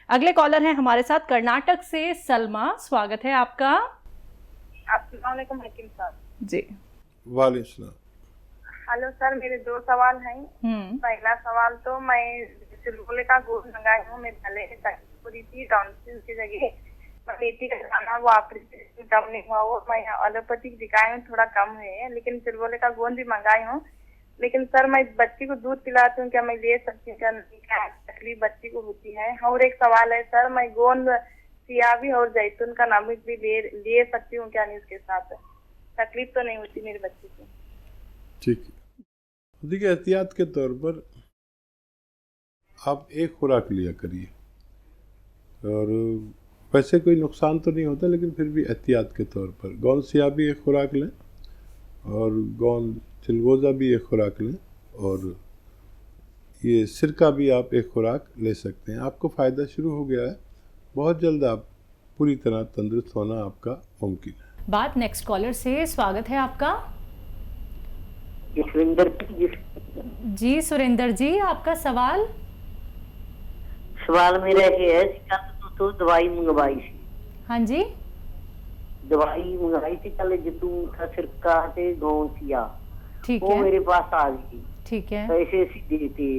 अगले कॉलर हैं हमारे साथ कर्नाटक से सलमा, स्वागत है आपका। अस्सलाम वालेकुम हकीम साहब जी। वालेकुम सलाम। हेलो सर, मेरे 2 सवाल हैं। पहला सवाल तो मैं चिलगोले का गोश्त मंगाई हूँ, मेरे गले में तकलीफ हो रही थी, टॉन्सिल की जगह मेथी का खाना वो ऑपरेशन कम नहीं हुआ, वो मैं एलोपैथिक दिखाई हूँ, थोड़ा कम है, लेकिन चिलगोले का गोंद भी मंगाई हूँ। लेकिन सर मैं बच्ची को दूध पिलाती हूँ, क्या मैं ले सकती हूँ? क्या तकलीफ बच्ची को होती है? और एक सवाल है सर, मैं गोंद सियाबी और जैतून का नमक भी ले सकती हूँ क्या? नहीं, उसके साथ तकलीफ तो नहीं होती मेरी बच्ची को? ठीक है, देखिए एहतियात के तौर पर आप एक खुराक लिया करिए, और वैसे कोई नुकसान तो नहीं होता, लेकिन फिर भी एहतियात के तौर पर गोंद सियाबी एक खुराक लें और गोंद चिलगोज़ा भी एक खुराक लें, और ये सिरका भी आप एक खुराक ले सकते हैं। आपको फ़ायदा शुरू हो गया है, बहुत जल्द आप पूरी तरह तंदुरुस्त होना आपका मुमकिन है। बात नेक्स्ट कॉलर से, स्वागत है आपका। सुरेंद्र जी सुरेंद्र जी, आपका सवाल। सवाल मेरा ये है, तो दवाई मंगवाई थी। हाँ जी, दवाई मंगवाई थी कल, जैतून का सिरका से गोंद सिया, ठीक वो है। मेरे पास आ गई, ठीक है, पैसे सीधे थे।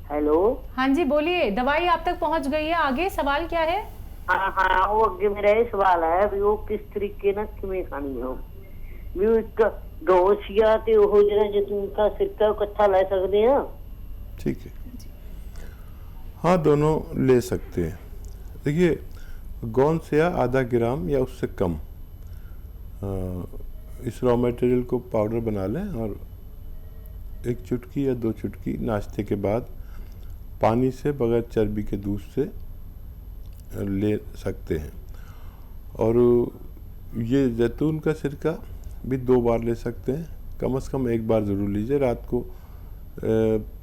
हेलो, हाँ जी बोलिए, दवाई आप तक पहुंच गई है, आगे सवाल क्या है? हाँ हाँ, वो अगे मेरा ये सवाल है भी वो किस तरीके ना किमें खानी हो, भी एक गोंद सिया ते वो जरा जैतून का सिरका इकट्ठा ले सकते हैं? ठीक है, हाँ दोनों ले सकते हैं। देखिए गोंद सिया आधा ग्राम या उससे कम इस रॉ मटेरियल को पाउडर बना लें, और 1 चुटकी या 2 चुटकी नाश्ते के बाद पानी से बगैर चर्बी के दूध से ले सकते हैं। और ये जैतून का सिरका भी 2 बार ले सकते हैं, कम से कम 1 बार ज़रूर लीजिए। रात को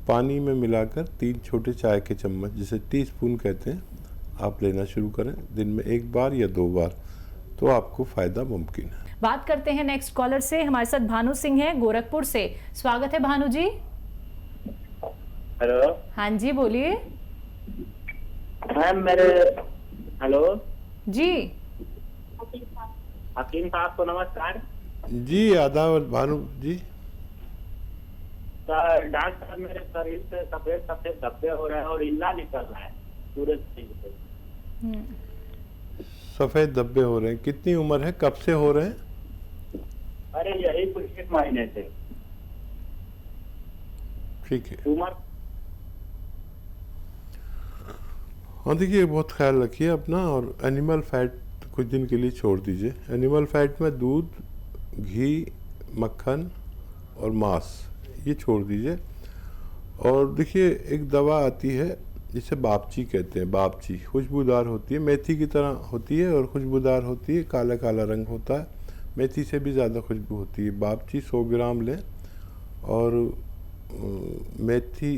पानी में मिलाकर 3 छोटे चाय के चम्मच, जिसे टीस्पून कहते हैं, आप लेना शुरू करें दिन में 1 बार या 2 बार, तो आपको फ़ायदा मुमकिन है। बात करते हैं नेक्स्ट कॉलर से, हमारे साथ भानु सिंह है गोरखपुर से, स्वागत है भानु जी। हेलो, हाँ जी बोलिए। मैम मेरे हेलो जी हकीम साहब को नमस्कार। जी आदाब भानु जी। सर डॉक्टर साहब, मेरे शरीर से सफेद सफेद धब्बे हो रहे हैं और इल्ला निकल रहा है पूरे शरीर से। सफ़ेद धब्बे हो रहे हैं, कितनी उम्र है, कब से हो रहे हैं? अरे यही कुछ 1 महीने से। ठीक है, उम्र हाँ देखिए बहुत ख्याल रखिए अपना, और एनिमल फैट कुछ दिन के लिए छोड़ दीजिए। एनिमल फैट में दूध, घी, मक्खन और मांस, ये छोड़ दीजिए। और देखिए एक दवा आती है जिसे बापची कहते हैं, बापची खुशबूदार होती है, मेथी की तरह होती है और खुशबूदार होती है, काला काला रंग होता है, मेथी से भी ज़्यादा खुशबू होती है। बापची 100 ग्राम लें, और मेथी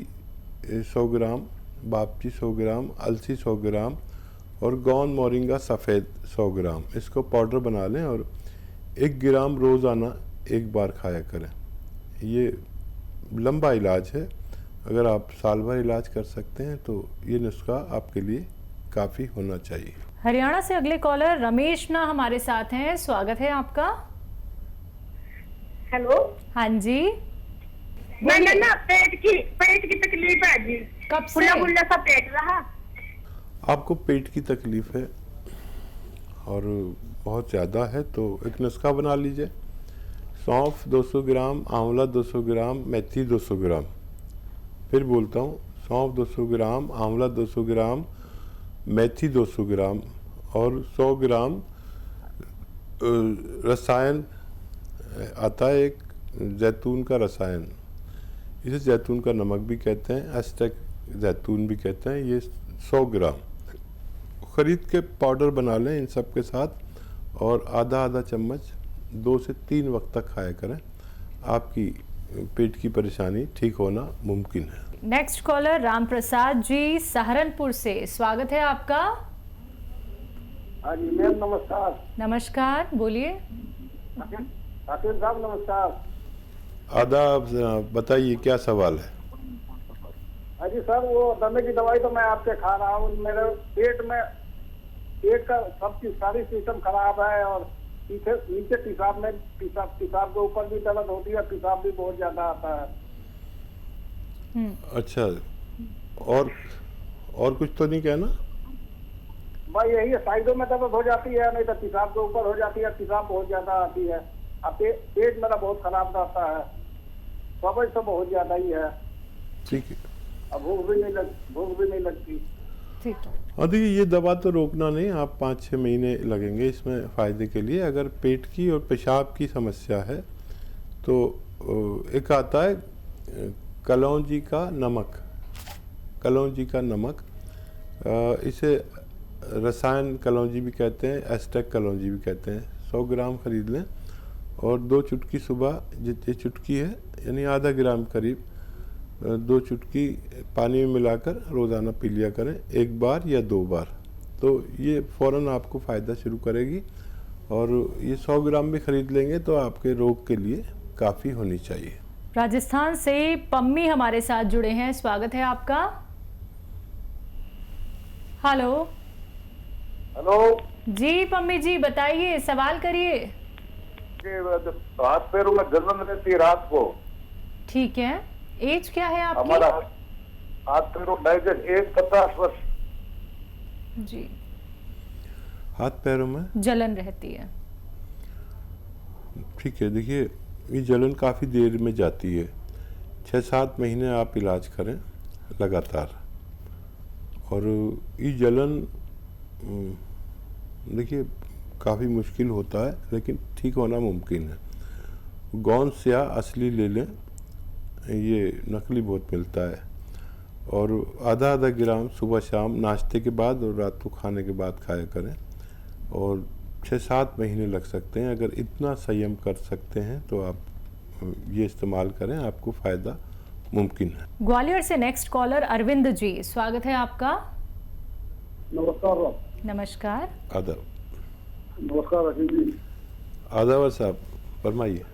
100 ग्राम, बापची 100 ग्राम, अलसी 100 ग्राम और गोंद मोरिंगा सफ़ेद 100 ग्राम, इसको पाउडर बना लें और 1 ग्राम रोज़ाना 1 बार खाया करें। ये लंबा इलाज है, अगर आप साल भर इलाज कर सकते हैं तो ये नुस्खा आपके लिए काफ़ी होना चाहिए। हरियाणा से अगले कॉलर रमेश ना हमारे साथ हैं, स्वागत है आपका। हेलो, हाँ जी, मैंने ना पेट की तकलीफ है जी। कब से? फुल्ला फुल्ला सा पेट रहा। आपको पेट की तकलीफ है और बहुत ज़्यादा है, तो एक नुस्खा बना लीजिए। सौंफ 200 ग्राम, आंवला 200 ग्राम, मेथी 200 ग्राम। फिर बोलता हूँ, सौंफ 200 ग्राम, आंवला 200 ग्राम, मेथी 200 ग्राम और 100 ग्राम रसायन आता है एक जैतून का रसायन, इसे जैतून का नमक भी कहते हैं, एस्टेक जैतून भी कहते हैं। ये 100 ग्राम ख़रीद के पाउडर बना लें इन सब के साथ, और आधा आधा चम्मच 2 से 3 वक्त तक खाया करें। आपकी पेट की परेशानी ठीक होना मुमकिन है। नेक्स्ट कॉलर राम प्रसाद जी सहारनपुर से, स्वागत है आपका। हाँ जी मैम, नमस्कार। नमस्कार, बोलिए। हाकिम साहब नमस्कार। आदाब, बताइए क्या सवाल है? अजी सर, वो दमे की दवाई तो मैं आपके खा रहा हूँ, मेरे पेट का सब चीज सारी सिस्टम खराब है, और नीचे पेशाब के ऊपर भी दर्द होती है, पेशाब भी बहुत ज्यादा आता है। अच्छा, और कुछ तो नहीं कहना? भाई यही है, साइडों में दर्द हो जाती है, नहीं तो पेशाब के ऊपर हो जाती है, पेशाब बहुत ज्यादा आती है। अब पेट मेरा बहुत खराब रहता है, समझ तो बहुत ज्यादा ही है। ठीक है। अब भूख भी नहीं लगती। ठीक है। और देखिए, ये दवा तो रोकना नहीं, आप 5-6 महीने लगेंगे इसमें फ़ायदे के लिए। अगर पेट की और पेशाब की समस्या है तो एक आता है कलौंजी का नमक, इसे रसायन कलौंजी भी कहते हैं, एस्टेक कलौंजी भी कहते हैं। 100 ग्राम खरीद लें और 2 चुटकी सुबह, जितनी चुटकी है यानी आधा ग्राम करीब, 2 चुटकी पानी में मिलाकर रोज़ाना पी लिया करें, 1 बार या 2 बार। तो ये फ़ौरन आपको फ़ायदा शुरू करेगी। और ये 100 ग्राम भी खरीद लेंगे तो आपके रोग के लिए काफ़ी होनी चाहिए। राजस्थान से पम्मी हमारे साथ जुड़े हैं, स्वागत है आपका। हेलो जी पम्मी जी, बताइए, सवाल करिए। हाथ पैरों में जलन रहती है रात को। ठीक है, एज क्या है आपकी? हमारा हाथ पैरों एज 50 वर्ष। जी, हाथ पैरों में जलन रहती है। ठीक है। देखिए, ये जलन काफ़ी देर में जाती है, 6-7 महीने आप इलाज करें लगातार। और ये जलन देखिए काफ़ी मुश्किल होता है, लेकिन ठीक होना मुमकिन है। गोंद या असली ले लें, ये नकली बहुत मिलता है। और आधा ग्राम सुबह शाम नाश्ते के बाद और रात को खाने के बाद खाया करें। और 6-7 महीने लग सकते हैं। अगर इतना संयम कर सकते हैं तो आप ये इस्तेमाल करें, आपको फ़ायदा मुमकिन है। ग्वालियर से नेक्स्ट कॉलर अरविंद जी, स्वागत है आपका। नमस्कार। नमस्कार। आदाब। नमस्कार रशीद जी। आदाब साहब, फरमाइए।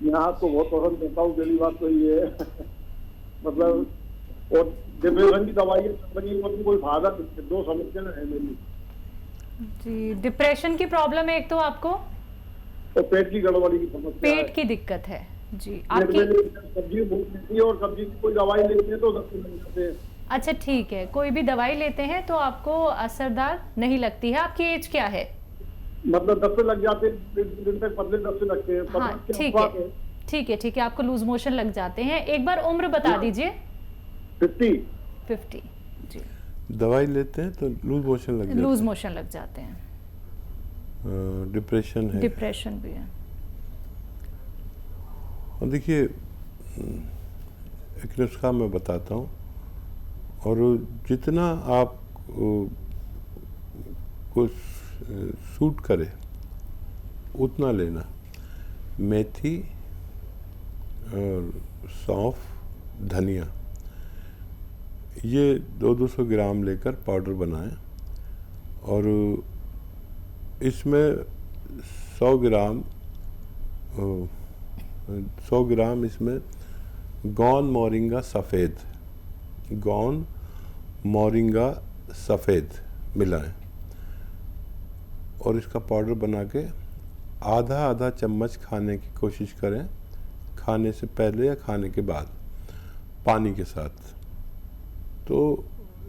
मैं आपको बहुत पसंद करता हूँ, पहली बात तो ये है मतलब, और डिप्रेशन की दवाई कोई फायदा, 2 समस्या है मेरी जी। डिप्रेशन की प्रॉब्लम है एक तो आपको, और पेट की गड़बड़ी की समस्या, पेट की दिक्कत है जी आपकी। सब्जी बहुत लेती है, और सब्जी की कोई दवाई लेती है तो सबसे लग जाते हैं। अच्छा ठीक है, कोई भी दवाई लेते हैं तो आपको असरदार नहीं लगती है। आपकी एज क्या है? मतलब 10 से लग जाते हैं, दिन तक पतले 10 से लगते हैं। हाँ ठीक है, ठीक है, आपको लूज मोशन लग जाते हैं। एक बार उम्र बता दीजिए। 50 जी। दवाई लेते हैं तो लूज मोशन लग जाते हैं। डिप्रेशन है, डिप्रेशन भी है। और देखिए, एक नुस्खा मैं बताता हूँ, और जितना आप को सूट करे उतना लेना। मेथी और सौंफ, धनिया, ये 200 ग्राम लेकर पाउडर बनाएं। और इसमें 100 ग्राम इसमें गोंद मोरिंगा सफ़ेद मिलाएं। और इसका पाउडर बना के आधा चम्मच खाने की कोशिश करें, खाने से पहले या खाने के बाद, पानी के साथ। तो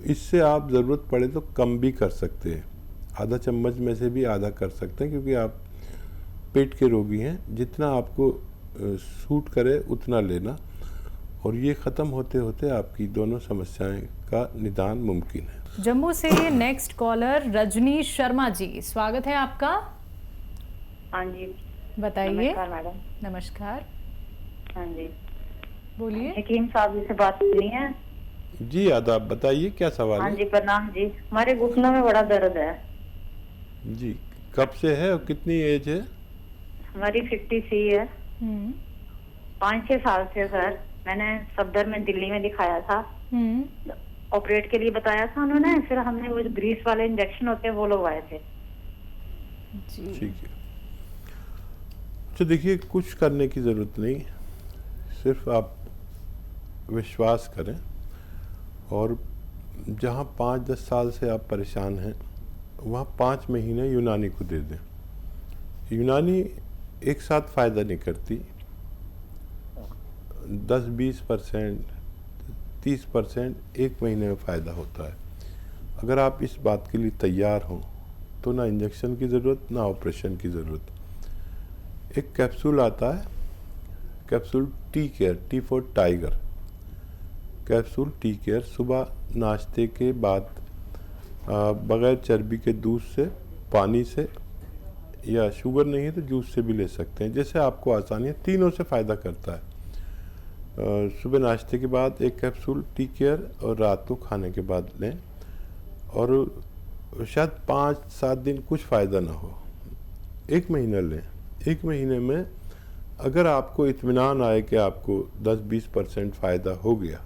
इससे आप ज़रूरत पड़े तो कम भी कर सकते हैं, आधा चम्मच में से भी आधा कर सकते हैं, क्योंकि आप पेट के रोगी हैं। जितना आपको सूट करे उतना लेना, और ये ख़त्म होते होते आपकी दोनों समस्याएं का निदान मुमकिन है। जम्मू से नेक्स्ट कॉलर रजनी शर्मा जी, स्वागत है आपका। हाँ जी, बताइए। नमस्कार मैडम। नमस्कार। हाँ जी, बोलिए। हकीम साहब जी से बात करनी है। जी आदाब, बताइए क्या सवाल है। हाँ जी, प्रणाम जी। हमारे घुटनों में बड़ा दर्द है जी। कब से है और कितनी एज है? हमारी 53 है। 5-6 साल से सर। मैंने सफदर में दिल्ली में दिखाया था, ऑपरेट के लिए बताया था उन्होंने। फिर हमने वो ग्रीस वाले इंजेक्शन होते हैं वो लगवाए थे जी। ठीक है। तो देखिए, कुछ करने की ज़रूरत नहीं, सिर्फ आप विश्वास करें और जहाँ 5-10 साल से आप परेशान हैं वहाँ 5 महीने यूनानी को दे दें। यूनानी एक साथ फ़ायदा नहीं करती, 10-20%, 30% एक महीने में फ़ायदा होता है। अगर आप इस बात के लिए तैयार हों तो ना इंजेक्शन की ज़रूरत ना ऑपरेशन की ज़रूरत। एक कैप्सूल आता है, capsule tea care, T for tiger, capsule tea care सुबह नाश्ते के बाद बग़ैर चर्बी के दूध से, पानी से, या शुगर नहीं है तो जूस से भी ले सकते हैं, जैसे आपको आसानी है। तीनों से फ़ायदा करता है। सुबह नाश्ते के बाद एक कैप्सूल टी केयर और रात को खाने के बाद लें। और शायद 5-7 दिन कुछ फ़ायदा ना हो, 1 महीना लें। 1 महीने में अगर आपको इत्मीनान आए कि आपको 10-20% फ़ायदा हो गया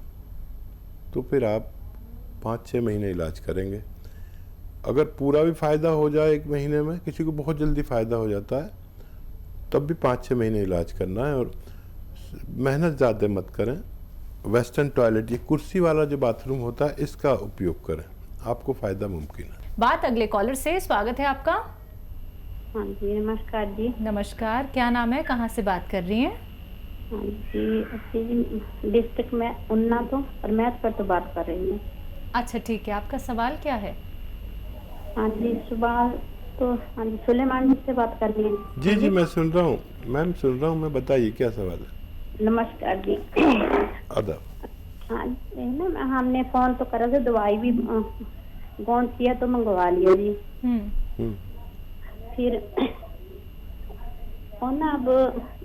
तो फिर आप 5-6 महीने इलाज करेंगे। अगर पूरा भी फ़ायदा हो जाए 1 महीने में, किसी को बहुत जल्दी फ़ायदा हो जाता है, तब भी 5-6 महीने इलाज करना है। और मेहनत ज़्यादा मत करें। वेस्टर्न टॉयलेट, ये कुर्सी वाला जो बाथरूम होता है, इसका उपयोग करें, आपको फ़ायदा मुमकिन है। बात अगले कॉलर से। स्वागत है आपका। हाँ जी, नमस्कार जी। नमस्कार, क्या नाम है, कहाँ से बात कर रही हैं? हाँ जी, डिस्ट्रिक्ट में उन्ना तो और मैथ पर तो बात कर रही हूँ। अच्छा ठीक है, आपका सवाल क्या है? हाँ जी, सुबह तो हाँ जी सुलेमान जी से बात करनी है। जी जी, मैं सुन रहा हूँ मैम, सुन रहा हूँ मैं, बताइए क्या सवाल है। नमस्कार जी। आदाब। हाँ जी, ना हमने फोन तो करा था, दवाई भी कौन सी है तो मंगवा लिया जी। फिर और ना अब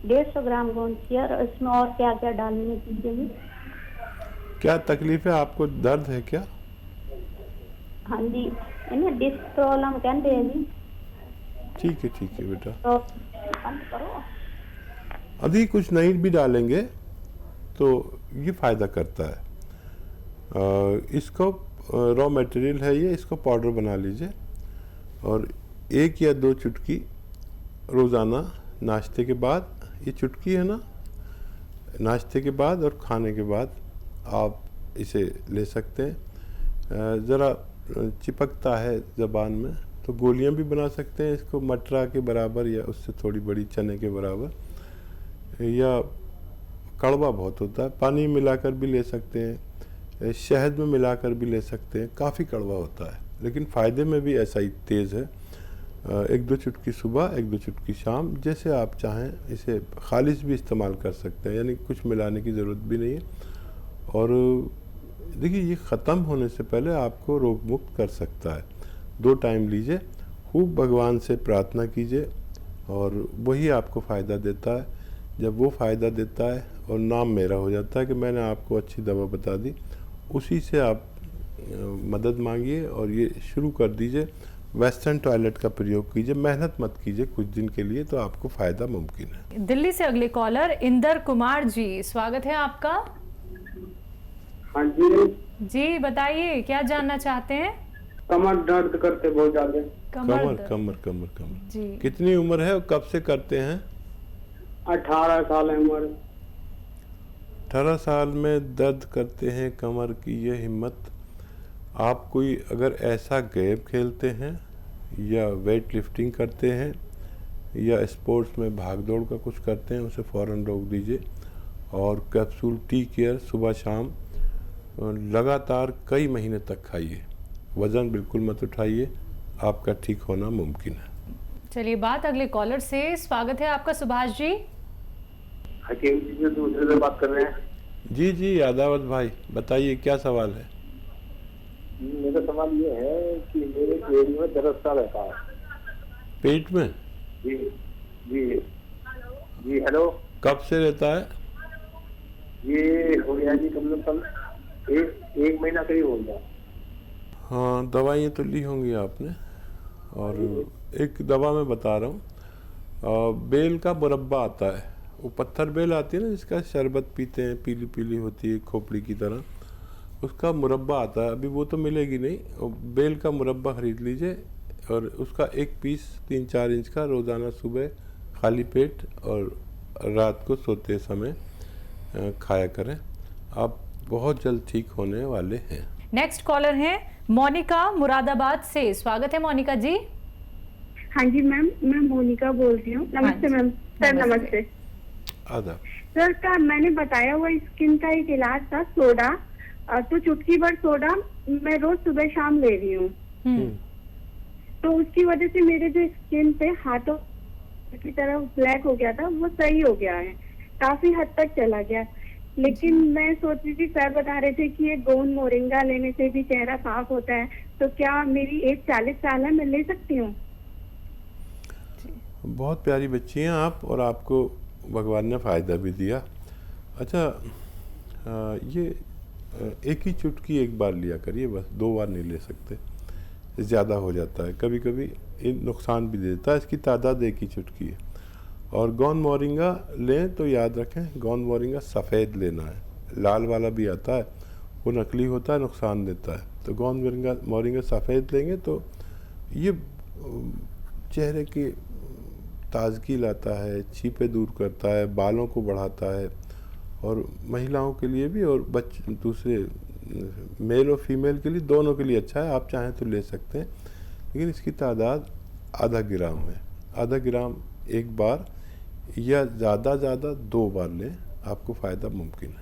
150 ग्राम गोंद सी है, और इसमें और क्या क्या डालने दीजिए। क्या तकलीफ है आपको, दर्द है क्या? हाँ जी, इन्हें डिस्क प्रॉब्लम कहते हैं जी। ठीक है बेटा, तो बंद करो। अभी कुछ नहीं भी डालेंगे तो ये फ़ायदा करता है। इसको रॉ मटेरियल है ये, इसको पाउडर बना लीजिए और 1 या 2 चुटकी रोज़ाना नाश्ते के बाद, ये चुटकी है ना, नाश्ते के बाद और खाने के बाद आप इसे ले सकते हैं। ज़रा चिपकता है ज़बान में तो गोलियां भी बना सकते हैं इसको, मटरा के बराबर या उससे थोड़ी बड़ी, चने के बराबर। या कड़वा बहुत होता है, पानी मिलाकर भी ले सकते हैं, शहद में मिलाकर भी ले सकते हैं, काफ़ी कड़वा होता है, लेकिन फ़ायदे में भी ऐसा ही तेज़ है। 1-2 चुटकी सुबह, 1-2 चुटकी शाम, जैसे आप चाहें। इसे खालिश भी इस्तेमाल कर सकते हैं, यानी कुछ मिलाने की ज़रूरत भी नहीं है। और देखिए, ये ख़त्म होने से पहले आपको रोग मुक्त कर सकता है। 2 टाइम लीजिए, खूब भगवान से प्रार्थना कीजिए और वही आपको फ़ायदा देता है। जब वो फ़ायदा देता है और नाम मेरा हो जाता है कि मैंने आपको अच्छी दवा बता दी, उसी से आप मदद मांगिए और ये शुरू कर दीजिए। वेस्टर्न टॉयलेट का प्रयोग कीजिए, मेहनत मत कीजिए कुछ दिन के लिए, तो आपको फ़ायदा मुमकिन है। दिल्ली से अगले कॉलर इंदर कुमार जी, स्वागत है आपका। हाँ जी बताइए क्या जानना चाहते हैं? कमर दर्द करते बहुत ज्यादा। कमर जी, कितनी उम्र है और कब से करते हैं? 18 साल है उम्र। 18 साल में दर्द करते हैं कमर की, ये हिम्मत। आप कोई अगर ऐसा गेम खेलते हैं या वेट लिफ्टिंग करते हैं या स्पोर्ट्स में भाग दौड़ का कुछ करते हैं, उसे फ़ौरन रोक दीजिए। और कैप्सूल टी केयर सुबह शाम लगातार कई महीने तक खाइए। वज़न बिल्कुल मत उठाइए, आपका ठीक होना मुमकिन है। चलिए बात अगले कॉलर से। स्वागत है आपका सुभाष जी। हकीम जी से दूसरे से बात कर रहे हैं। जी यादावत भाई, बताइए क्या सवाल है? मेरा सवाल ये है कि मेरे पेट में दर्द सा रहता है। पेट में? जी जी जी, हेलो। कब से रहता है? ये हो गया जी कम से कम एक महीना करीब हो गया। हाँ, दवाइयाँ तो ली होंगी आपने। और एक दवा मैं बता रहा हूँ, बेल का मुरब्बा आता है, वो पत्थर बेल आती है ना जिसका शरबत पीते हैं, पीली पीली होती है खोपड़ी की तरह, उसका मुरब्बा आता है। अभी वो तो मिलेगी नहीं, बेल का मुरब्बा ख़रीद लीजिए और उसका 1 पीस 3-4 इंच का रोज़ाना सुबह खाली पेट और रात को सोते समय खाया करें। आप बहुत जल्द ठीक होने वाले हैं। नेक्स्ट कॉलर हैं मोनिका मुरादाबाद से। स्वागत है मोनिका जी। हाँ जी मैम, मैं मोनिका बोल रही हूँ। नमस्ते मैम। सर नमस्ते। आदाब। सर का मैंने बताया हुआ स्किन का एक इलाज था सोडा, तो चुटकी भर सोडा मैं रोज सुबह शाम ले रही हूँ। तो उसकी वजह से मेरे जो स्किन पे हाथों की तरफ ब्लैक हो गया था वो सही हो गया है, काफी हद तक चला गया। लेकिन मैं सोच रही थी, सर बता रहे थे कि ये गोंद मोरिंगा लेने से भी चेहरा साफ होता है, तो क्या मेरी एज 40 साल है, मैं ले सकती हूँ? बहुत प्यारी बच्ची हैं आप, और आपको भगवान ने फ़ायदा भी दिया। अच्छा, ये एक ही चुटकी एक बार लिया करिए, बस 2 बार नहीं ले सकते, ज़्यादा हो जाता है। कभी कभी नुकसान भी देता है। इसकी तादाद एक ही चुटकी है। और गोंद मोरिंगा लें तो याद रखें, गोंद मोरिंगा सफ़ेद लेना है, लाल वाला भी आता है, वो नकली होता है, नुकसान देता है। तो गोंद मोरिंगा सफ़ेद लेंगे तो ये चेहरे की ताजगी लाता है, छीपे दूर करता है, बालों को बढ़ाता है, और महिलाओं के लिए भी और दूसरे मेल और फीमेल के लिए, दोनों के लिए अच्छा है। आप चाहें तो ले सकते हैं, लेकिन इसकी तादाद आधा ग्राम है। आधा ग्राम एक बार या ज़्यादा 2 बार लें, आपको फ़ायदा मुमकिन है।